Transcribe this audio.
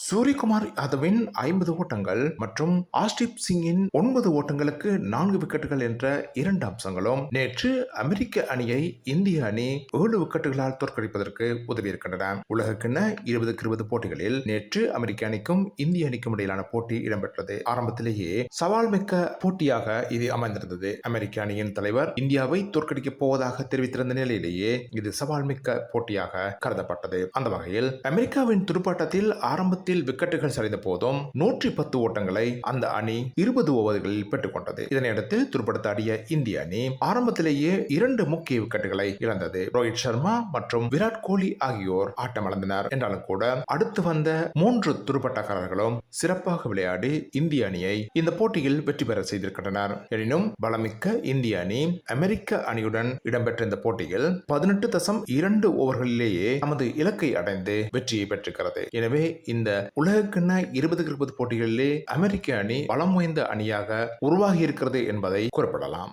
சூரியகுமார் யாதவின் 50 ஓட்டங்கள் மற்றும் ஆஷ்டிப் சிங்கின் 9 ஓட்டங்களுக்கு 4 விக்கெட்டுகள் என்ற 2 அம்சங்களும் நேற்று அமெரிக்க அணியை இந்திய அணி 7 விக்கெட்டுகளால் தோற்கடிப்பதற்கு உதவியிருக்கின்றன. உலகக்கிண்ண 2020 போட்டிகளில் நேற்று அமெரிக்க அணிக்கும் இந்திய அணிக்கும் இடையிலான போட்டி இடம்பெற்றது. ஆரம்பத்திலேயே சவால் மிக்க போட்டியாக இது அமைந்திருந்தது. அமெரிக்க அணியின் தலைவர் இந்தியாவை தோற்கடிக்கப் போவதாக தெரிவித்திருந்த நிலையிலேயே இது சவால் மிக்க போட்டியாக கருதப்பட்டது. அந்த வகையில் அமெரிக்காவின் துடுப்பாட்டத்தில் ஆரம்பத்தில் விக்கெட்டுகள் சரிந்த போதும் 110 ஓட்டங்களை அந்த அணி 20 ஓவர்களில் பெற்றுக் கொண்டது. இதனையடுத்து துடுப்படுத்த ஆடிய இந்திய அணி ஆரம்பத்திலேயே 2 முக்கிய விக்கெட்டுகளை இழந்தது. ரோஹித் சர்மா மற்றும் விராட் கோலி ஆகியோர் ஆட்டமிழந்தனர். என்றாலும் கூட அடுத்து வந்த 3 துடுப்பாட்டக்காரர்களும் சிறப்பாக விளையாடி இந்திய அணியை இந்த போட்டியில் வெற்றி பெற செய்திருக்கின்றனர். எனினும் பலமிக்க இந்திய அணி அமெரிக்க அணியுடன் இடம்பெற்ற இந்த போட்டியில் 18.2 ஓவர்களிலேயே தமது இலக்கை அடைந்து வெற்றியை பெற்றிருக்கிறது. எனவே இந்த உலகக்கிண்ண 2020 போட்டிகளிலே அமெரிக்க அணி பலம் வாய்ந்த அணியாக உருவாகி இருக்கிறது என்பதை குறிப்பிடலாம்.